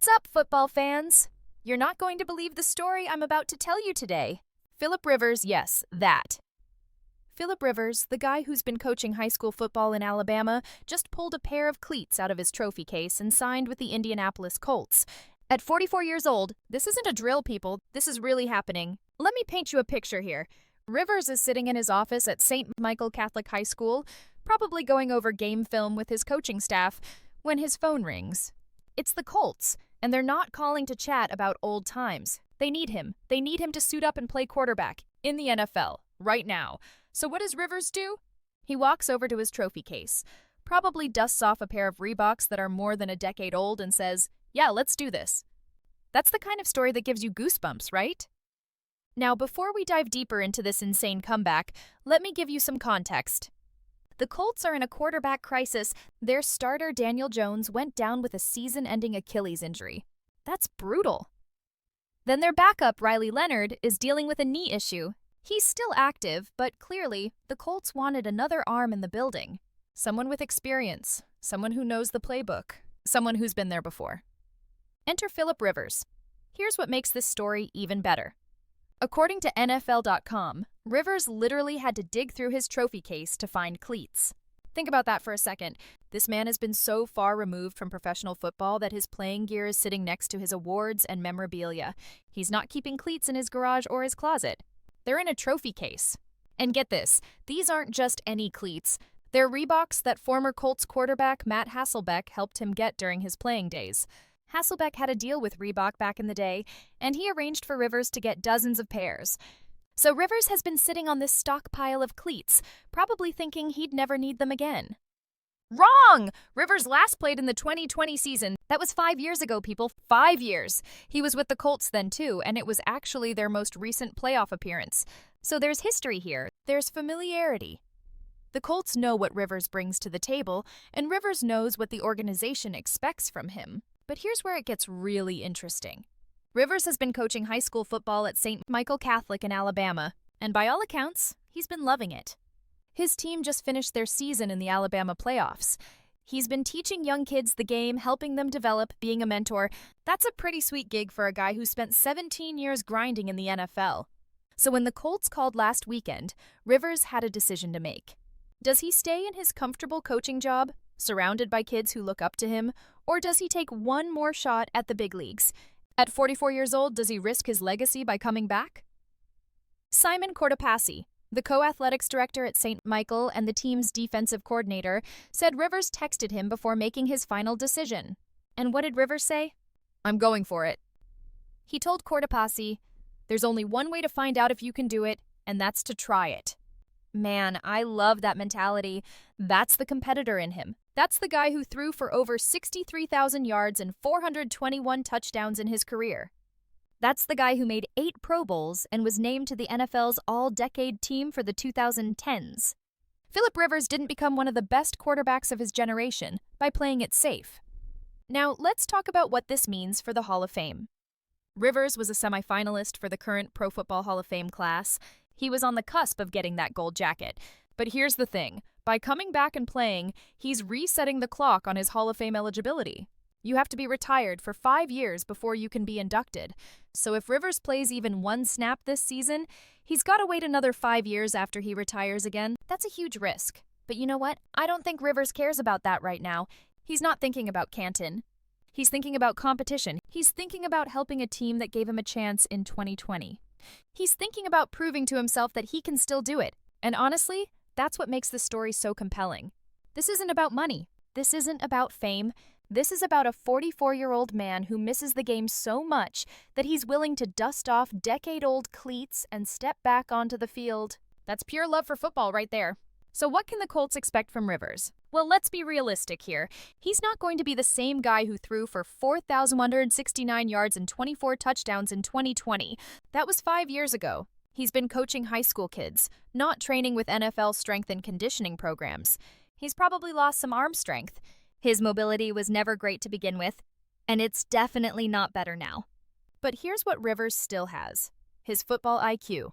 What's up, football fans? You're not going to believe the story I'm about to tell you today. Philip Rivers, yes, that. Philip Rivers, the guy who's been coaching high school football in Alabama, just pulled a pair of cleats out of his trophy case and signed with the Indianapolis Colts. At 44 years old, this isn't a drill, people. This is really happening. Let me paint you a picture here. Rivers is sitting in his office at St. Michael Catholic High School, probably going over game film with his coaching staff, when his phone rings. It's the Colts, and they're not calling to chat about old times. They need him. They need him to suit up and play quarterback in the NFL, right now. So what does Rivers do? He walks over to his trophy case, probably dusts off a pair of Reeboks that are more than a decade old and says, "Yeah, let's do this." That's the kind of story that gives you goosebumps, right? Now, before we dive deeper into this insane comeback, let me give you some context. The Colts are in a quarterback crisis. Their starter, Daniel Jones, went down with a season-ending Achilles injury. That's brutal. Then their backup, Leonard, is dealing with a knee issue. He's still active, but clearly, the Colts wanted another arm in the building. Someone with experience, someone who knows the playbook, someone who's been there before. Enter Philip Rivers. Here's what makes this story even better. According to NFL.com, Rivers literally had to dig through his trophy case to find cleats. Think about that for a second. This man has been so far removed from professional football that his playing gear is sitting next to his awards and memorabilia. He's not keeping cleats in his garage or his closet. They're in a trophy case. And get this, these aren't just any cleats. They're Reeboks that former Colts quarterback Matt Hasselbeck helped him get during his playing days. Hasselbeck had a deal with Reebok back in the day, and he arranged for Rivers to get dozens of pairs. So Rivers has been sitting on this stockpile of cleats, probably thinking he'd never need them again. Wrong! Rivers last played in the 2020 season. That was 5 years ago, people. 5 years. He was with the Colts then, too, and it was actually their most recent playoff appearance. So there's history here. There's familiarity. The Colts know what Rivers brings to the table, and Rivers knows what the organization expects from him. But here's where it gets really interesting. Rivers has been coaching high school football at St. Michael Catholic in Alabama, and by all accounts, he's been loving it. His team just finished their season in the Alabama playoffs. He's been teaching young kids the game, helping them develop, being a mentor. That's a pretty sweet gig for a guy who spent 17 years grinding in the NFL. So when the Colts called last weekend, Rivers had a decision to make. Does he stay in his comfortable coaching job, surrounded by kids who look up to him, or does he take one more shot at the big leagues? At 44 years old, does he risk his legacy by coming back? Simon Cortopassi, the co-athletics director at St. Michael and the team's defensive coordinator, said Rivers texted him before making his final decision. And what did Rivers say? "I'm going for it." He told Cortopassi, "There's only one way to find out if you can do it, and that's to try it." Man, I love that mentality. That's the competitor in him. That's the guy who threw for over 63,000 yards and 421 touchdowns in his career. That's the guy who made 8 Pro Bowls and was named to the NFL's All-Decade Team for the 2010s. Philip Rivers didn't become one of the best quarterbacks of his generation by playing it safe. Now, let's talk about what this means for the Hall of Fame. Rivers was a semifinalist for the current Pro Football Hall of Fame class. He was on the cusp of getting that gold jacket. But here's the thing. By coming back and playing, he's resetting the clock on his Hall of Fame eligibility. You have to be retired for 5 years before you can be inducted. So if Rivers plays even one snap this season, he's got to wait another 5 years after he retires again. That's a huge risk. But you know what? I don't think Rivers cares about that right now. He's not thinking about Canton. He's thinking about competition. He's thinking about helping a team that gave him a chance in 2020. He's thinking about proving to himself that he can still do it. And honestly, that's what makes this story so compelling. This isn't about money. This isn't about fame. This is about a 44-year-old man who misses the game so much that he's willing to dust off decade-old cleats and step back onto the field. That's pure love for football right there. So what can the Colts expect from Rivers? Well, let's be realistic here. He's not going to be the same guy who threw for 4,169 yards and 24 touchdowns in 2020. That was 5 years ago. He's been coaching high school kids, not training with NFL strength and conditioning programs. He's probably lost some arm strength. His mobility was never great to begin with, and it's definitely not better now. But here's what Rivers still has: his football IQ.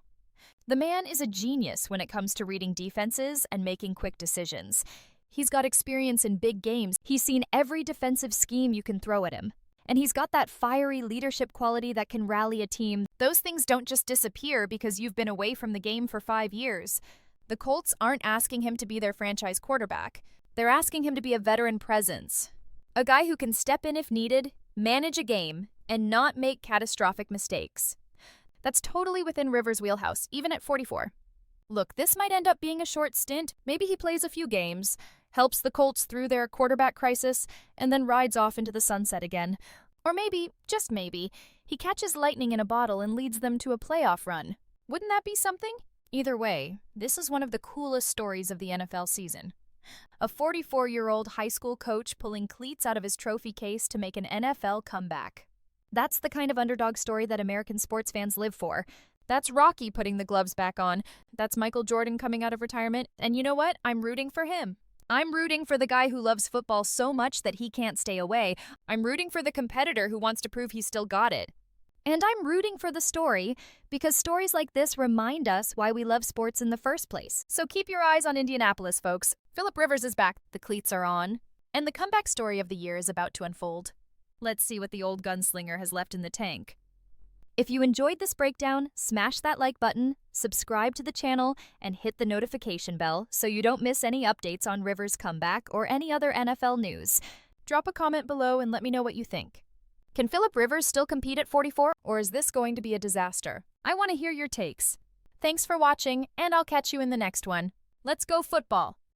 The man is a genius when it comes to reading defenses and making quick decisions. He's got experience in big games. He's seen every defensive scheme you can throw at him. And he's got that fiery leadership quality that can rally a team. Those things don't just disappear because you've been away from the game for 5 years. The Colts aren't asking him to be their franchise quarterback. They're asking him to be a veteran presence. A guy who can step in if needed, manage a game, and not make catastrophic mistakes. That's totally within Rivers' wheelhouse, even at 44. Look, this might end up being a short stint. Maybe he plays a few games, helps the Colts through their quarterback crisis, and then rides off into the sunset again. Or maybe, just maybe, he catches lightning in a bottle and leads them to a playoff run. Wouldn't that be something? Either way, this is one of the coolest stories of the NFL season. A 44-year-old high school coach pulling cleats out of his trophy case to make an NFL comeback. That's the kind of underdog story that American sports fans live for. That's Rocky putting the gloves back on. That's Michael Jordan coming out of retirement. And you know what? I'm rooting for him. I'm rooting for the guy who loves football so much that he can't stay away. I'm rooting for the competitor who wants to prove he's still got it. And I'm rooting for the story because stories like this remind us why we love sports in the first place. So keep your eyes on Indianapolis, folks. Philip Rivers is back, the cleats are on, and the comeback story of the year is about to unfold. Let's see what the old gunslinger has left in the tank. If you enjoyed this breakdown, smash that like button, subscribe to the channel, and hit the notification bell so you don't miss any updates on Rivers' comeback or any other NFL news. Drop a comment below and let me know what you think. Can Philip Rivers still compete at 44, or is this going to be a disaster? I want to hear your takes. Thanks for watching, and I'll catch you in the next one. Let's go football!